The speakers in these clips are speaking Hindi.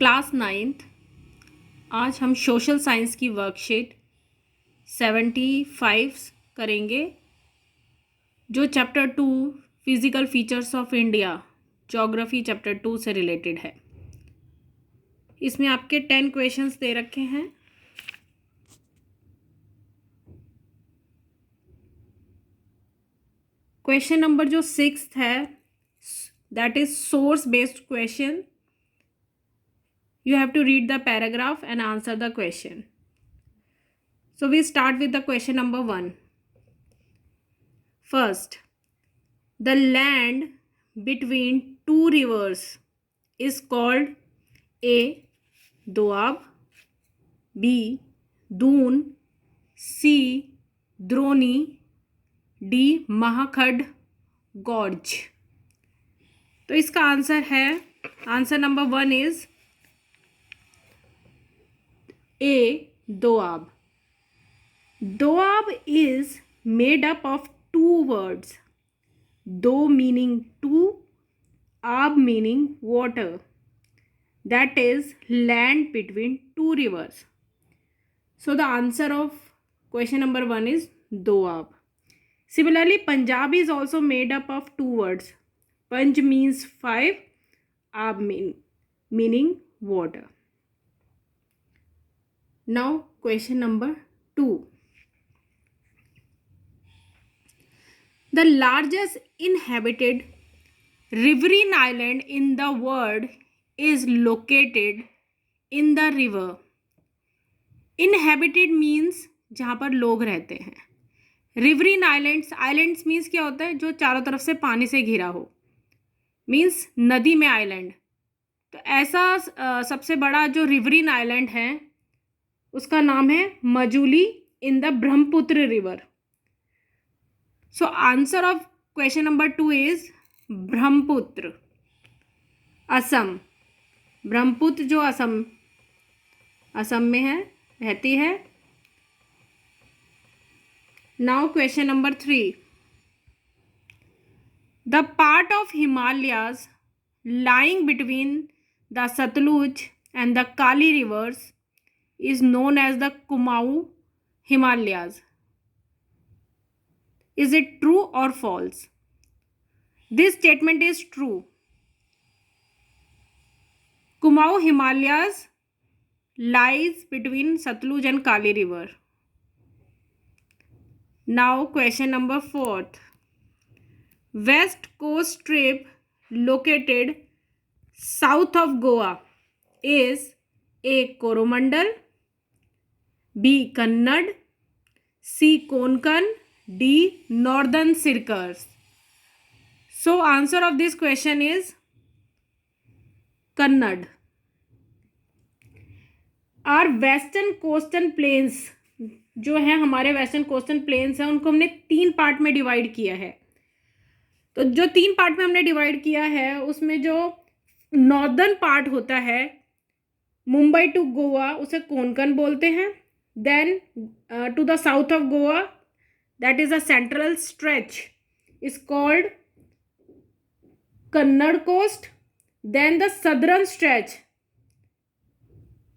Class 9th। आज हम सोशल साइंस की वर्कशीट 75 करेंगे, जो chapter 2 physical features of India geography chapter 2 से रिलेटेड है। इसमें आपके 10 क्वेश्चंस दे रखे हैं। क्वेश्चन नंबर जो 6th है, that is source based question. You have to read the paragraph and answer the question. So we start with the question number 1. First, the land between two rivers is called A. Doab, B. Doon, C. Droni, D. Mahakhad Gorge. तो इसका आंसर है, answer number 1 is A. Doab. Doab is made up of two words. Do meaning two, ab meaning water. That is land between two rivers. So the answer of question number 1 is Doab. Similarly, Punjab is also made up of two words. Panj means 5, ab meaning water. Now question number 2. The largest inhabited riverine island in the world is located in the river. Inhabited means जहाँ पर लोग रहते हैं. रिवरीन आइलैंड्स, आइलैंड्स मीन्स क्या होता है? जो चारों तरफ से पानी से घिरा हो, मीन्स नदी में आइलैंड. तो ऐसा सबसे बड़ा जो रिवरीन आइलैंड है उसका नाम है Majuli in the Brahmaputra river. So answer of question number 2 is Brahmaputra, Assam. Brahmaputra जो असम में है, रहती है. Now question number 3. The part of Himalayas lying between the Satluj and the Kali rivers is known as the Kumaon Himalayas. Is it true or false? This statement is true. Kumaon Himalayas lies between Satluj and Kali river. Now question number 4. West coast strip located south of Goa is A. Coromandel, B. Kannad, C. Konkan, D. Northern Circus. So answer of this question is Kannad. Our western coastal plains जो है, हमारे वेस्टर्न कोस्टल प्लेन्स हैं, उनको हमने 3 पार्ट में डिवाइड किया है. तो जो 3 पार्ट में हमने डिवाइड किया है उसमें जो नॉर्दर्न पार्ट होता है, मुंबई टू गोवा, उसे कोंकण बोलते हैं. Then to the south of Goa, that is a central stretch, is called Kannada coast. Then the southern stretch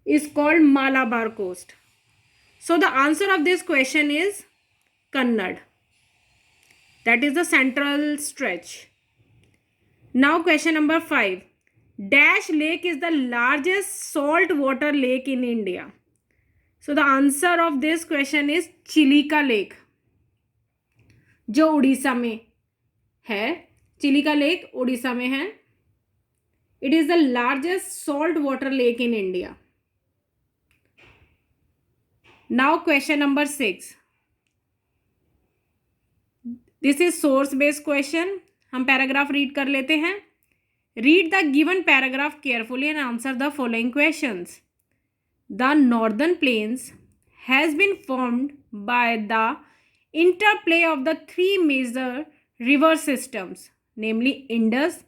is called Malabar coast. So the answer of this question is Kannada. That is the central stretch. Now question number 5. Dash Lake is the largest salt water lake in India. So the answer of this question is Chilika Lake, जो उड़ीसा में है. चिलिका लेक उड़ीसा में है. It is the largest salt water lake in India. Now question number 6. This is source based question. हम पैराग्राफ रीड कर लेते हैं. Read the given paragraph carefully and answer the following questions. The northern plains has been formed by the interplay of the 3 major river systems, namely Indus,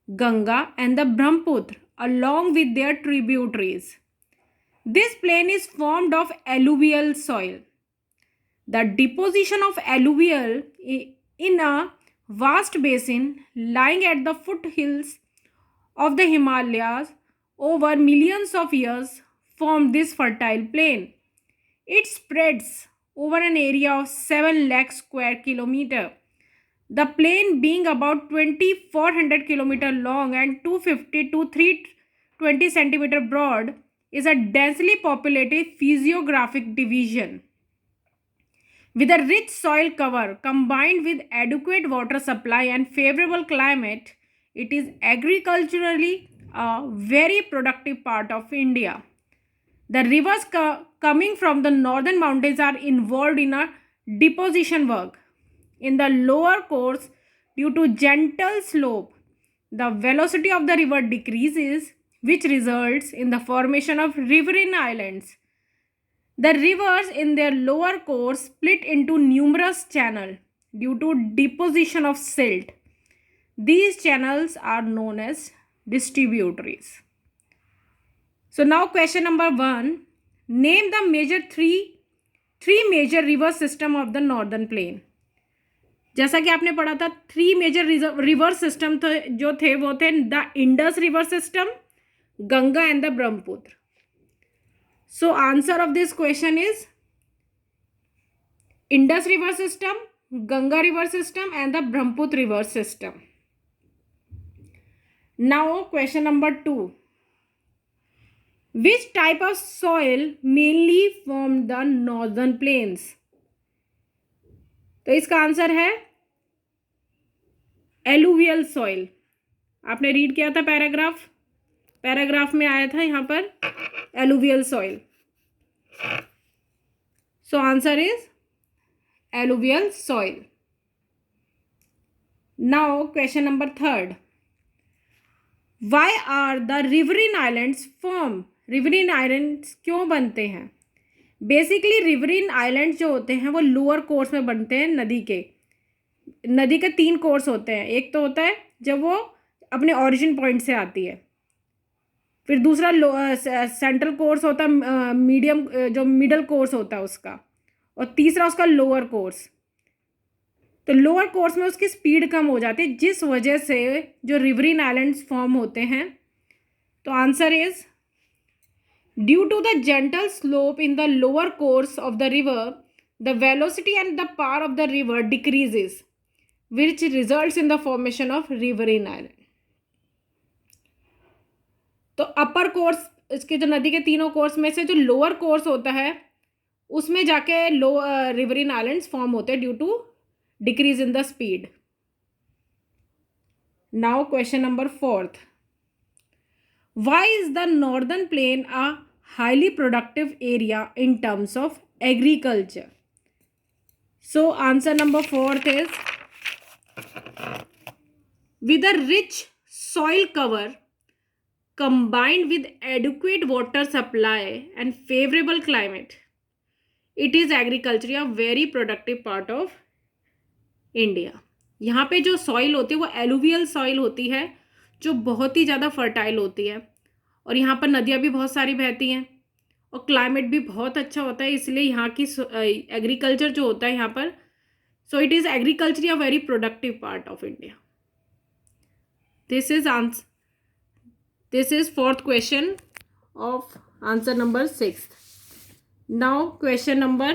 Ganga and the Brahmaputra, along with their tributaries. This plain is formed of alluvial soil. The deposition of alluvial in a vast basin lying at the foothills of the Himalayas over millions of years formed this fertile plain. It spreads over an area of 7 lakh square kilometer. The plain being about 2400 kilometer long and 250 to 320 centimeter broad is a densely populated physiographic division. With a rich soil cover combined with adequate water supply and favorable climate, it is agriculturally a very productive part of India. The rivers coming from the northern mountains are involved in a deposition work. In the lower course, due to gentle slope, the velocity of the river decreases, which results in the formation of riverine islands. The rivers in their lower course split into numerous channels due to deposition of silt. These channels are known as distributaries. So now question number 1. Name the major three major river system of the northern plain. जैसा कि आपने पढ़ा था 3 मेजर रिवर सिस्टम जो थे वो थे the Indus river system, Ganga and the Brahmaputra. So answer of this question is Indus river system, Ganga river system and the Brahmaputra river system. Now question number 2. Which type of soil mainly formed the northern plains? तो इसका आंसर है एलुवियल सॉइल. आपने रीड किया था पैराग्राफ में आया था यहाँ पर alluvial soil. So answer is alluvial soil. Now question number 3. Why are the riverine islands formed? Riverine islands क्यों बनते हैं? बेसिकली रिवरिन आइलैंड जो होते हैं वो लोअर कोर्स में बनते हैं. नदी के 3 कोर्स होते हैं. एक तो होता है जब वो अपने ओरिजिन पॉइंट से आती है, फिर दूसरा सेंट्रल कोर्स होता है, मिडल कोर्स होता है उसका, और तीसरा उसका लोअर कोर्स. तो लोअर कोर्स में उसकी स्पीड कम हो जाती है, जिस वजह से जो रिवरिन आइलैंड्स फॉर्म होते हैं. तो answer is due to the gentle slope in the lower course of the river, the velocity and the power of the river decreases, which results in the formation of riverine island. तो अपर कोर्स, इसके जो नदी के तीनों कोर्स में से जो लोअर कोर्स होता है उसमें जाके रिवरिन आइलैंड्स फॉर्म होते हैं due to decrease in the speed. Now question number 4. Why is the northern plain a highly productive area in terms of agriculture? So answer number 4 is with a rich soil cover combined with adequate water supply and favorable climate, it is agriculture a very productive part of India. यहाँ पे जो सॉइल होती है वो एलुवियल सॉइल होती है जो बहुत ही ज़्यादा फर्टाइल होती है, और यहाँ पर नदियाँ भी बहुत सारी बहती हैं और क्लाइमेट भी बहुत अच्छा होता है, इसलिए यहाँ की एग्रीकल्चर जो होता है यहाँ पर, so it is agriculture a very productive part of India. This is 4th question of answer number 6. Now question number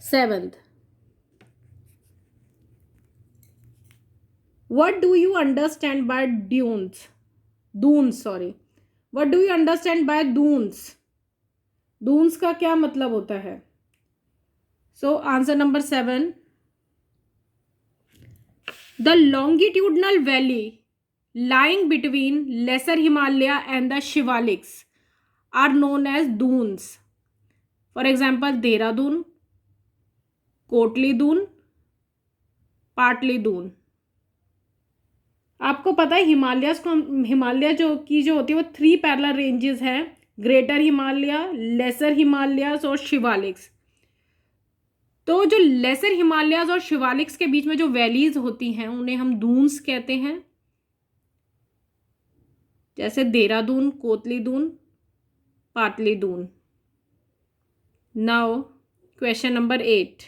7th. What do you understand by dunes? What do you understand by dunes? Dunes का क्या मतलब होता है? So answer number 7. The longitudinal valley lying between Lesser Himalaya and the Shivaliks are known as dunes. For example, Dehradun, Kotli Dun, Patli Dun. आपको पता है हिमालय जो होती है वो 3 पैरेलल रेंजेस हैं, ग्रेटर हिमालय, लेसर हिमालयस और शिवालिक्स. तो जो लेसर हिमालयस और शिवालिक्स के बीच में जो वैलीज होती हैं उन्हें हम दून्स कहते हैं, जैसे Dehradun, Kotli Dun, Patli Dun. Now question number 8.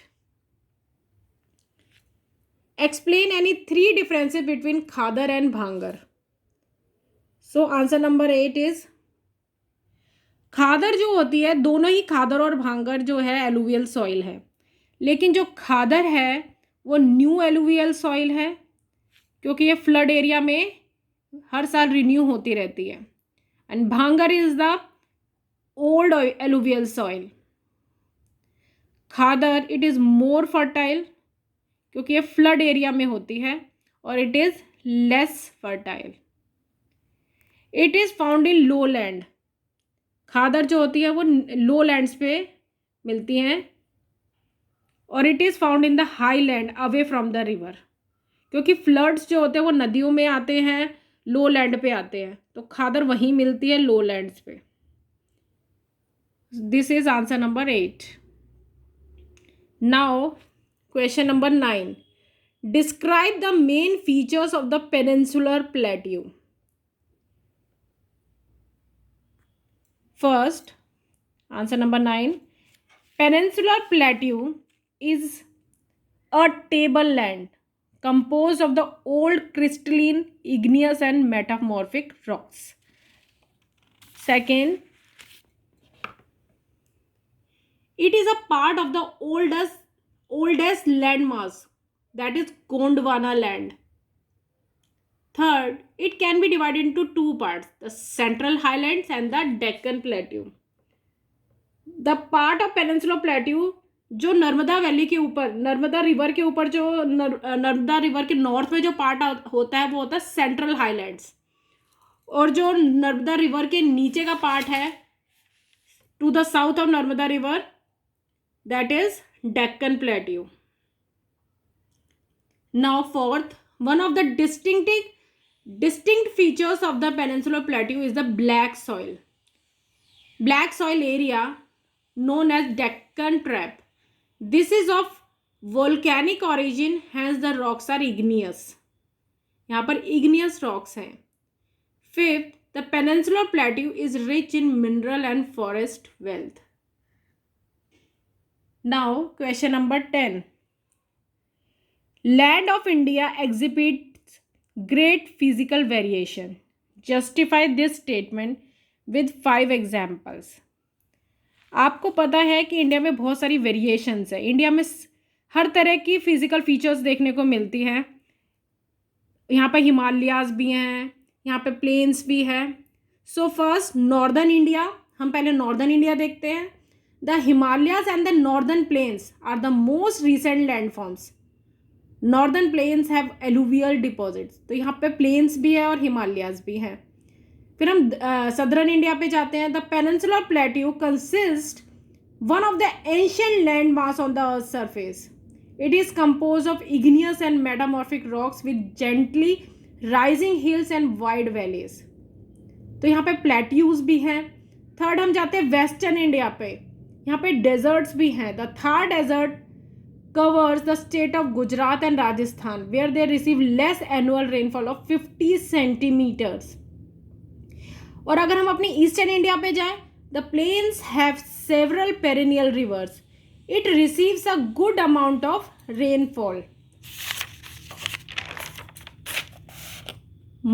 Explain any 3 differences between Khadar and Bhangar. So answer number 8 is Khadar जो होती है, दोनों ही खादर और भांगर जो है एलुवियल सॉइल है, लेकिन जो खादर है वो न्यू एलुवियल सॉइल है क्योंकि ये फ्लड एरिया में हर साल रिन्यू होती रहती है। And bhangar is the old alluvial soil. Khadar it is more fertile क्योंकि ये फ्लड एरिया में होती है, और it is less fertile. It is found in low land. Khadar जो होती है वो लो लैंड्स पे मिलती हैं, और it is found in the high land away from the river, क्योंकि फ्लड्स जो होते हैं वो नदियों में आते हैं, लो लैंड पे आते हैं, तो खादर वहीं मिलती है लो लैंड्स पे। This is answer number 8। Now question number 9, describe the main features of the peninsular plateau. First, answer number 9, peninsular plateau is a tableland composed of the old crystalline, igneous and metamorphic rocks. Second, it is a part of the oldest landmass, that is Gondwana land. Third, it can be divided into two parts, the Central Highlands and the Deccan Plateau. The part of Peninsular Plateau जो नर्मदा वैली के ऊपर, नर्मदा रिवर के ऊपर, जो नर्मदा रिवर के नॉर्थ में जो पार्ट होता है वो होता है सेंट्रल हाईलैंड्स, और जो नर्मदा रिवर के नीचे का पार्ट है to the south of Narmada river, that is Deccan plateau. Now fourth, one of the distinct features of the peninsular plateau is the black soil. Black soil area known as Deccan Trap. This is of volcanic origin, hence the rocks are igneous. यहाँ पर igneous rocks हैं. Fifth, the peninsular plateau is rich in mineral and forest wealth. Now, question number 10. Land of India exhibits great physical variation. Justify this statement with 5 examples. आपको पता है कि इंडिया में बहुत सारी वेरिएशंस है. इंडिया में हर तरह की फिजिकल फीचर्स देखने को मिलती हैं. यहाँ पर हिमालयाज भी हैं, यहाँ पे प्लेन्स भी है. सो फर्स्ट नॉर्दर्न इंडिया, हम पहले नॉर्दर्न इंडिया देखते हैं. The Himalayas and the northern plains are the most recent landforms. Northern plains have alluvial deposits, तो यहाँ पे प्लेन्स भी है और हिमालयाज भी हैं. फिर हम सदर्न इंडिया पे जाते हैं. The peninsular plateau consist one of the ancient land mass on the earth surface. It is compose of igneous and metamorphic rocks with gently rising hills and wide valleys. तो यहाँ पे प्लेट्यूज भी हैं. थर्ड हम जाते हैं वेस्टर्न इंडिया पे. यहाँ पे डेजर्ट्स भी हैं. The Thar desert covers the state of Gujarat and Rajasthan, where they receive less annual rainfall of 50 centimeters. और अगर हम अपनी ईस्टर्न इंडिया पे जाएं, the plains have several perennial rivers. It receives a good amount of rainfall.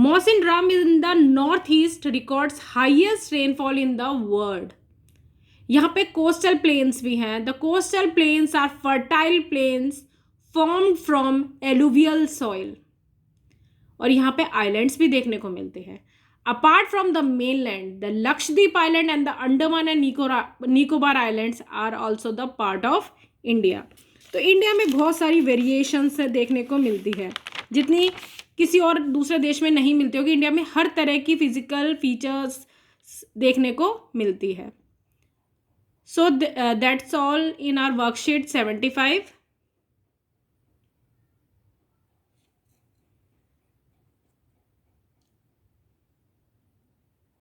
Mawsynram in the northeast records highest rainfall in the world. यहाँ पे कोस्टल प्लेन्स भी हैं. The coastal plains are fertile plains formed from alluvial soil. और यहाँ पे आइलैंड्स भी देखने को मिलते हैं. Apart from the mainland, the Lakshadweep island and the Andaman and Nicobar islands are also the part of India. तो इंडिया में बहुत सारी वेरिएशंस देखने को मिलती है, जितनी किसी और दूसरे देश में नहीं मिलती होगी. इंडिया में हर तरह की फिजिकल फीचर्स देखने को मिलती है. So that's all in our worksheet 75.